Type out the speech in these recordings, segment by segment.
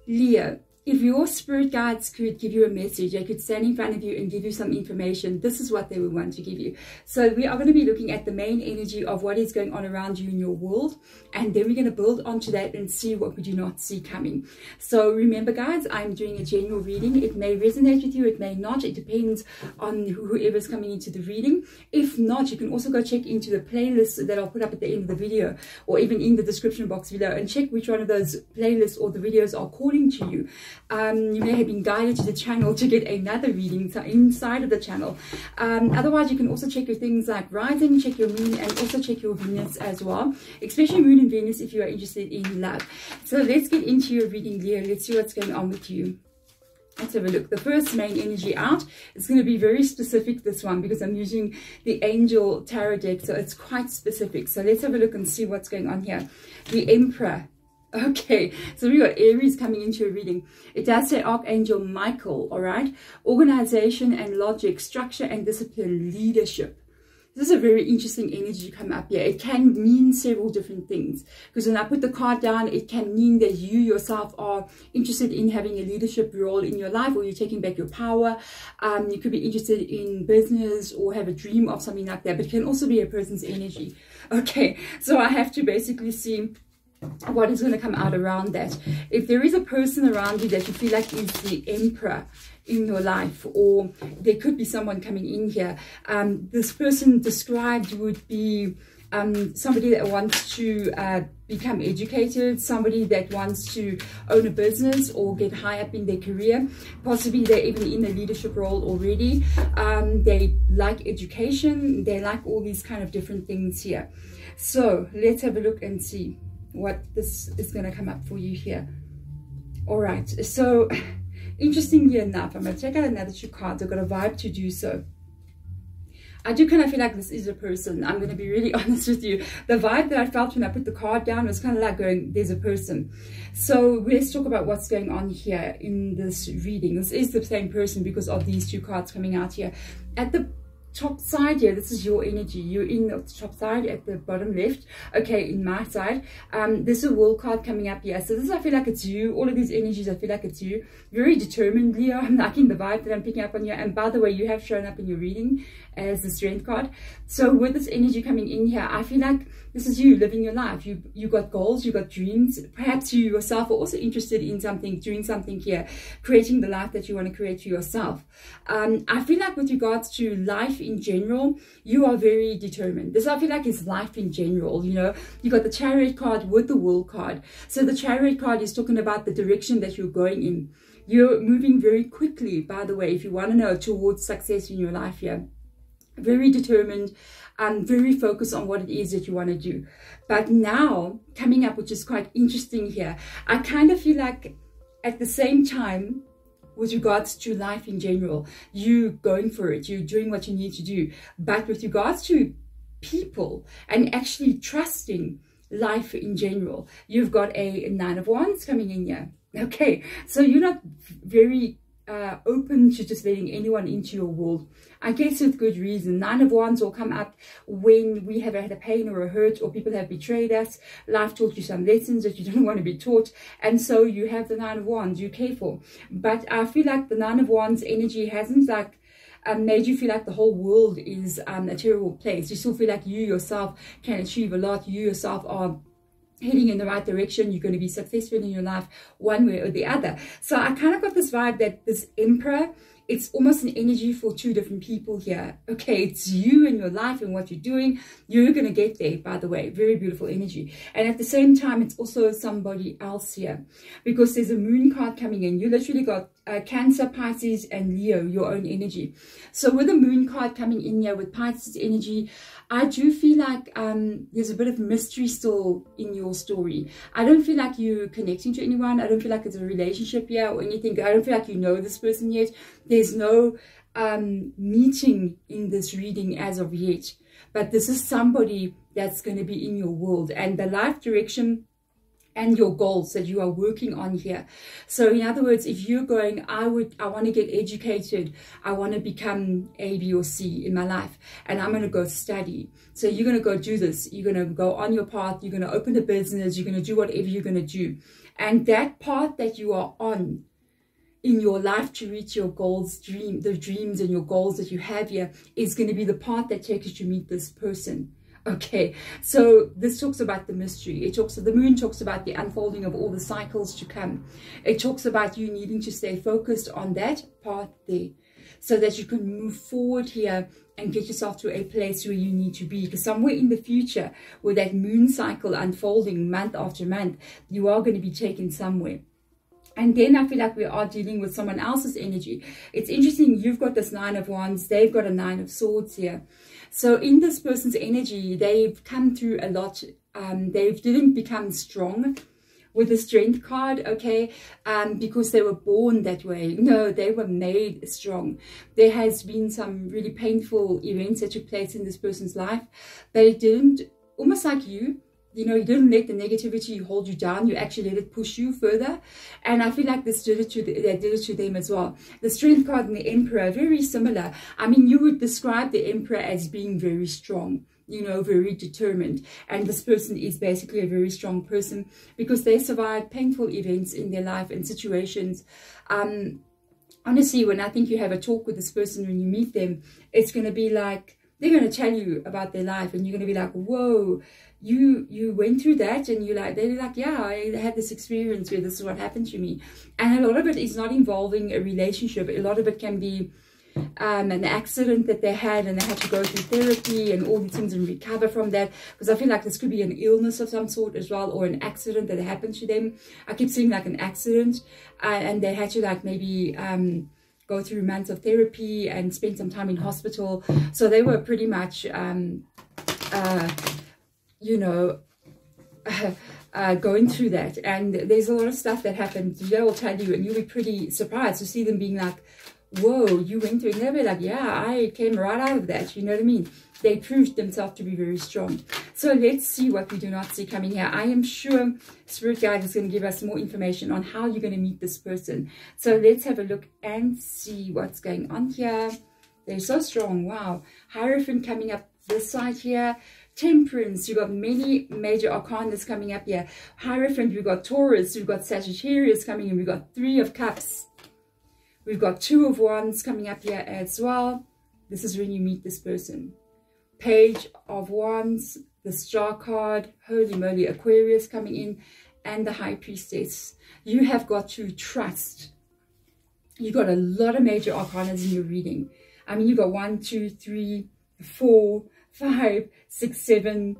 Leo, if your spirit guides could give you a message, they could stand in front of you and give you some information, this is what they would want to give you. So we are going to be looking at the main energy of what is going on around you in your world, and then we're going to build onto that and see what would you not see coming. So remember guys, I'm doing a general reading. It may resonate with you, it may not. It depends on whoever's coming into the reading. If not, you can also go check into the playlist that I'll put up at the end of the video, or even in the description box below, and check which one of those playlists or the videos are calling to you. You may have been guided to the channel to get another reading inside of the channel. Otherwise, you can also check your things like rising, check your moon, and also check your Venus as well, especially moon and Venus if you are interested in love. So let's get into your reading, Leo. Let's see what's going on with you. Let's have a look. The first main energy out is going to be very specific, this one, because I'm using the Angel Tarot deck, so it's quite specific. So let's have a look and see what's going on here. The Emperor. Okay, so we got Aries coming into a reading. It does say Archangel Michael, all right? Organization and logic, structure and discipline, leadership. This is a very interesting energy come up here. It can mean several different things, because when I put the card down, it can mean that you yourself are interested in having a leadership role in your life, or you're taking back your power. You could be interested in business or have a dream of something like that, but it can also be a person's energy. Okay, so I have to basically see what is going to come out around that. If there is a person around you that you feel like is the emperor in your life, or there could be someone coming in here, this person described would be somebody that wants to become educated, somebody that wants to own a business or get high up in their career. Possibly they're even in a leadership role already. They like education, they like all these kind of different things here. So let's have a look and see what this is going to come up for you here. All right, so interestingly enough, I'm going to take out another two cards. I've got a vibe to do so. I do kind of feel like this is a person. I'm going to be really honest with you. The vibe that I felt when I put the card down was kind of like going, there's a person. So let's talk about what's going on here in this reading. This is the same person because of these two cards coming out here. At the top side here, this is your energy. You're in the top side at the bottom left. Okay, in my side, there's a World card coming up here. So this, I feel like it's you. All of these energies, I feel like it's you. Very determined, Leo. I'm liking the vibe that I'm picking up on you. And by the way, you have shown up in your reading as the Strength card. So with this energy coming in here, I feel like this is you living your life. You got goals, you got dreams. Perhaps you yourself are also interested in something, doing something here, creating the life that you want to create for yourself. I feel like with regards to life in general, you are very determined. This, I feel like, is life in general. You know, you got the Chariot card with the World card. So the Chariot card is talking about the direction that you're going in. You're moving very quickly, by the way, if you want to know, towards success in your life here. Very determined, very focused on what it is that you want to do. But now, coming up, which is quite interesting here, I kind of feel like at the same time, with regards to life in general, you going for it, you're doing what you need to do. But with regards to people and actually trusting life in general, you've got a Nine of Wands coming in here. Okay, so you're not very open to just letting anyone into your world. I guess with good reason. Nine of Wands will come up when we have had a pain or a hurt, or people have betrayed us. Life taught you some lessons that you don't want to be taught, and so you have the Nine of Wands. You're careful. But I feel like the Nine of Wands energy hasn't like made you feel like the whole world is a terrible place. You still feel like you yourself can achieve a lot. You yourself are heading in the right direction. You're going to be successful in your life one way or the other. So I kind of got this vibe that this Emperor, it's almost an energy for two different people here. Okay, it's you and your life and what you're doing. You're going to get there, by the way. Very beautiful energy. And at the same time, it's also somebody else here, because there's a Moon card coming in. You literally got Cancer, Pisces, and Leo, your own energy. So with the Moon card coming in here with Pisces energy, I do feel like there's a bit of mystery still in your story. I don't feel like you're connecting to anyone. I don't feel like it's a relationship here or anything. I don't feel like you know this person yet. There's no meeting in this reading as of yet. But this is somebody that's going to be in your world. And the life direction and your goals that you are working on here. So in other words, if you're going, I want to get educated, I want to become A, B, or C in my life, and I'm going to go study. So you're going to go do this. You're going to go on your path. You're going to open a business. You're going to do whatever you're going to do. And that path that you are on in your life to reach your goals, the dreams and your goals that you have here, is going to be the path that takes you to meet this person. Okay, so this talks about the mystery. It talks, the moon talks about the unfolding of all the cycles to come. It talks about you needing to stay focused on that path there, so that you can move forward here and get yourself to a place where you need to be. Because somewhere in the future, with that moon cycle unfolding month after month, you are going to be taken somewhere. And then I feel like we are dealing with someone else's energy. It's interesting, you've got this 9 of Wands, they've got a 9 of Swords here. So in this person's energy, they've come through a lot. They didn't become strong with the Strength card, okay, because they were born that way. No, they were made strong. There has been some really painful events that took place in this person's life, but it didn't, almost like you know, you didn't let the negativity hold you down. You actually let it push you further. And I feel like this did it to them as well. The Strength card and the Emperor, very similar. I mean, you would describe the Emperor as being very strong, you know, very determined. And this person is basically a very strong person because they survived painful events in their life and situations. Honestly, when I think you have a talk with this person, when you meet them, it's going to be like, they're going to tell you about their life and you're going to be like, whoa, you went through that, and they're like, yeah, I had this experience where this is what happened to me. And a lot of it is not involving a relationship. A lot of it can be an accident that they had, and they had to go through therapy and all these things and recover from that, because I feel like this could be an illness of some sort as well, or an accident that happened to them. I keep saying like an accident, and they had to like maybe go through months of therapy and spend some time in hospital. So they were pretty much you know, going through that. And there's a lot of stuff that happened. They will tell you, and you'll be pretty surprised to see them being like, whoa, you went through it. And they'll be like, yeah, I came right out of that. You know what I mean? They proved themselves to be very strong. So let's see what we do not see coming here. I am sure Spirit Guide is going to give us more information on how you're going to meet this person. So let's have a look and see what's going on here. They're so strong. Wow. Hierophant coming up this side here. Temperance, you've got many major arcanas coming up here. Hierophant, we've got Taurus, we've got Sagittarius coming in, we've got 3 of Cups. We've got 2 of Wands coming up here as well. This is when you meet this person. Page of Wands, the Star card, holy moly, Aquarius coming in, and the High Priestess. You have got to trust. You've got a lot of major arcanas in your reading. I mean, you've got 1, 2, 3, 4, 5, 6, 7,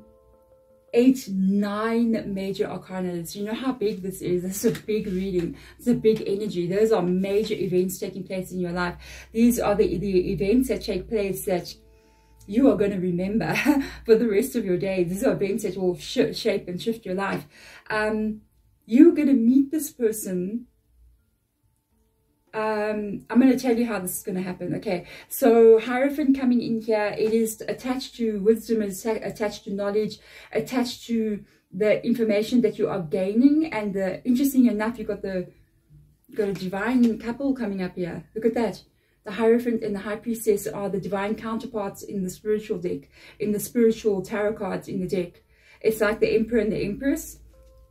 8, 9 major arcanas. You know how big this is. This is a big reading. It's a big energy. Those are major events taking place in your life. These are the events that take place that you are going to remember for the rest of your days. These are events that will shape and shift your life. You're going to meet this person. I'm going to tell you how this is going to happen. Okay, so Hierophant coming in here, it is attached to wisdom, it's attached to knowledge, attached to the information that you are gaining. And interesting enough, you've got a divine couple coming up here. Look at that. The Hierophant and the High Priestess are the divine counterparts in the spiritual deck, in the spiritual tarot cards in the deck. It's like the Emperor and the Empress.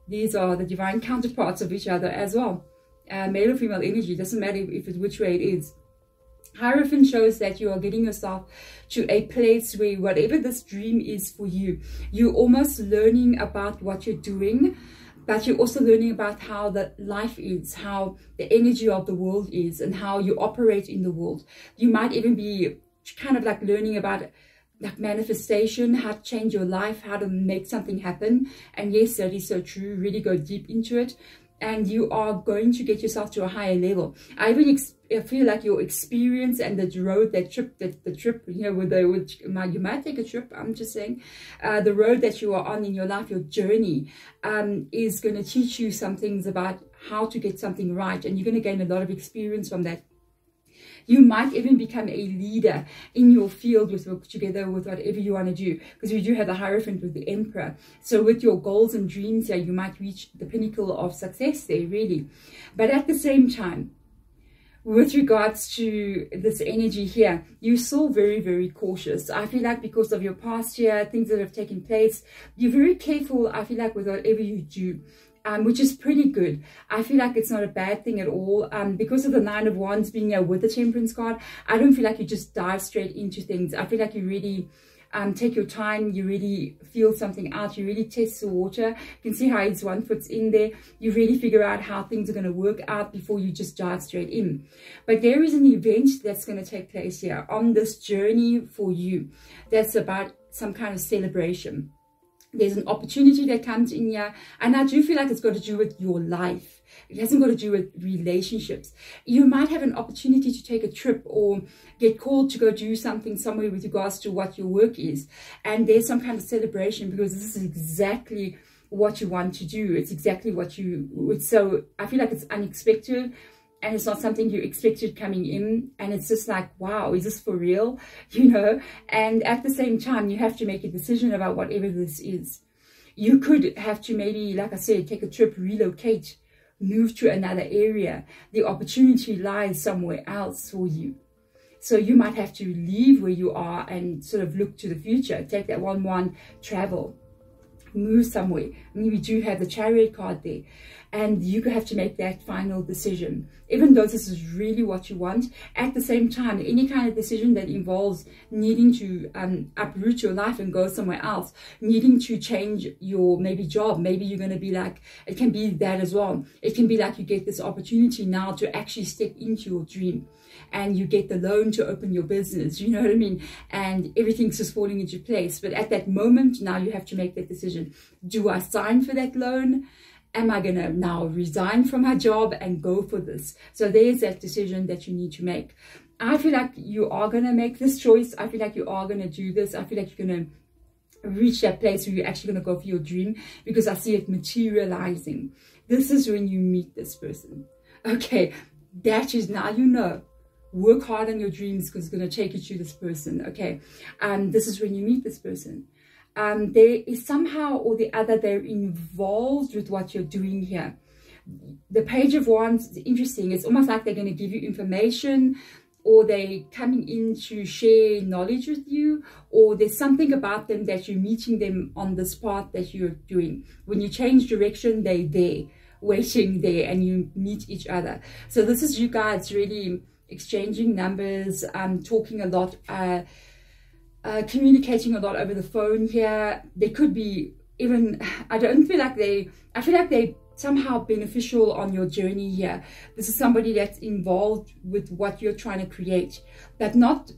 These are the divine counterparts of each other as well. Male or female energy, doesn't matter which way it is. Hierophant shows that you are getting yourself to a place where whatever this dream is for you, you're almost learning about what you're doing, but you're also learning about how the life is, how the energy of the world is, and how you operate in the world. You might even be kind of like learning about like manifestation, how to change your life, how to make something happen. And yes, that is so true. Really go deep into it. And you are going to get yourself to a higher level. I feel like your experience and the road, the trip, you know, you might take a trip, I'm just saying, the road that you are on in your life, your journey, is going to teach you some things about how to get something right. And you're going to gain a lot of experience from that. You might even become a leader in your field together with whatever you want to do, because we do have the Hierophant with the Emperor. So with your goals and dreams here, you might reach the pinnacle of success there, really. But at the same time, with regards to this energy here, you're still very, very cautious. I feel like because of your past year, things that have taken place, you're very careful, I feel like, with whatever you do. which is pretty good. I feel like it's not a bad thing at all. Because of the Nine of Wands being here with the Temperance card, I don't feel like you just dive straight into things. I feel like you really take your time, you really feel something out, you really test the water. You can see how each one fits in there. You really figure out how things are going to work out before you just dive straight in. But there is an event that's going to take place here on this journey for you that's about some kind of celebration. There's an opportunity that comes in here, and I do feel like it's got to do with your life. It hasn't got to do with relationships. You might have an opportunity to take a trip or get called to go do something somewhere with regards to what your work is. And there's some kind of celebration because this is exactly what you want to do. It's exactly what you would. So I feel like it's unexpected and it's not something you expected coming in. And it's just like, wow, is this for real? You know, and at the same time, you have to make a decision about whatever this is. You could have to maybe, like I said, take a trip, relocate, move to another area. The opportunity lies somewhere else for you. So you might have to leave where you are and sort of look to the future. Take that 1-1, travel, move somewhere. I mean, we do have the Chariot card there. And you have to make that final decision. Even though this is really what you want, at the same time, any kind of decision that involves needing to uproot your life and go somewhere else, needing to change your maybe job, maybe you're going to be like, it can be that as well. It can be like you get this opportunity now to actually step into your dream. And you get the loan to open your business, you know what I mean? And everything's just falling into place. But at that moment, now you have to make that decision. Do I sign for that loan? Am I going to now resign from my job and go for this? So there's that decision that you need to make. I feel like you are going to make this choice. I feel like you are going to do this. I feel like you're going to reach that place where you're actually going to go for your dream, because I see it materializing. This is when you meet this person. Okay, that is, now you know. Work hard on your dreams because it's going to take you to this person. Okay, this is when you meet this person. There is somehow or the other they're involved with what you're doing here. The Page of Wands is interesting. It's almost like they're going to give you information, or they're coming in to share knowledge with you, or there's something about them that you're meeting them on this path that you're doing. When you change direction, they're there, waiting there, and you meet each other. So this is you guys really exchanging numbers, talking a lot, communicating a lot over the phone here. They could be even, I feel like they somehow beneficial on your journey here. This is somebody that's involved with what you're trying to create, but not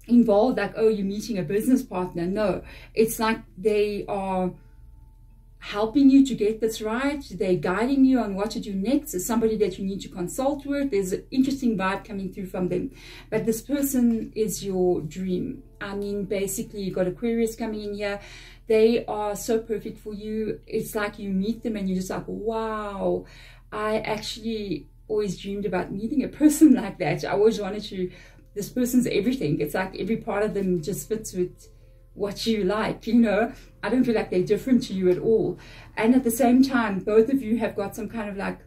involved like, oh, you're meeting a business partner. No, it's like they are helping you to get this right. They're guiding you on what to do next. It's somebody that you need to consult with. There's an interesting vibe coming through from them. But this person is your dream. I mean, basically, you got Aquarius coming in here. They are so perfect for you. It's like you meet them and you're just like, wow, I actually always dreamed about meeting a person like that. I always wanted to, this person's everything. It's like every part of them just fits with what you like, you know. I don't feel like they're different to you at all. And at the same time, both of you have got some kind of like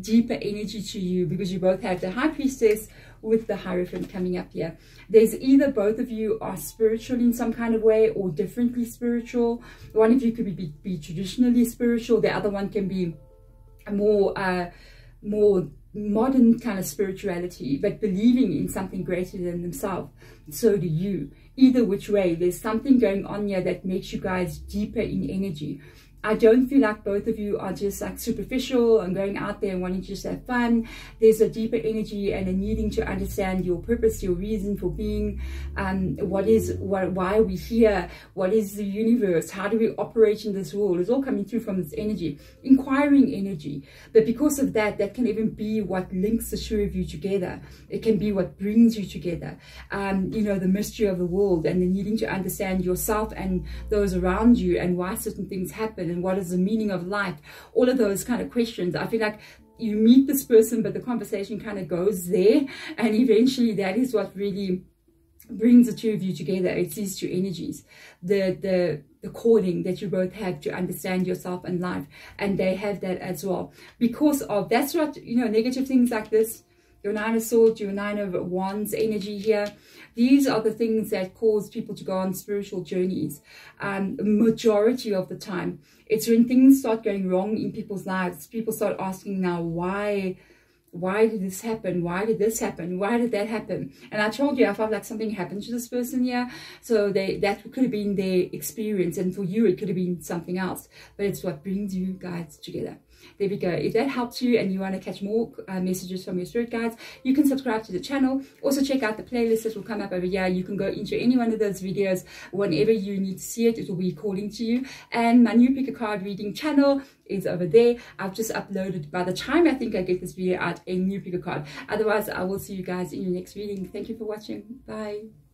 deeper energy to you, because you both have the High Priestess with the Hierophant coming up here. There's either both of you are spiritual in some kind of way or differently spiritual. One of you could be traditionally spiritual. The other one can be a more modern kind of spirituality, but believing in something greater than themselves. So do you. Either which way, there's something going on here that makes you guys deeper in energy. I don't feel like both of you are just like superficial and going out there and wanting to just have fun. There's a deeper energy and a needing to understand your purpose, your reason for being, why are we here, what is the universe, how do we operate in this world. It's all coming through from this energy, inquiring energy. But because of that, that can even be what links the two of you together. It can be what brings you together. You know, the mystery of the world and the needing to understand yourself and those around you and why certain things happen. And what is the meaning of life? All of those kind of questions. I feel like you meet this person, but the conversation kind of goes there, and eventually that is what really brings the two of you together. It's these two energies, the calling that you both have to understand yourself and life, and they have that as well. Because of, that's what, you know, negative things like this, your Nine of Swords, your Nine of Wands energy here. These are the things that cause people to go on spiritual journeys. Majority of the time, it's when things start going wrong in people's lives. People start asking now, why did this happen? Why did this happen? Why did that happen? And I told you, I felt like something happened to this person here. So that could have been their experience. And for you, it could have been something else. But it's what brings you guys together. There we go. If that helps you and you want to catch more messages from your spirit guides, you can subscribe to the channel. Also check out the playlist that will come up over here. You can go into any one of those videos whenever you need to see it. It will be calling to you. And my new pick a card reading channel is over there. I've just uploaded, by the time I think I get this video out, a new pick a card. Otherwise, I will see you guys in your next reading. Thank you for watching. Bye.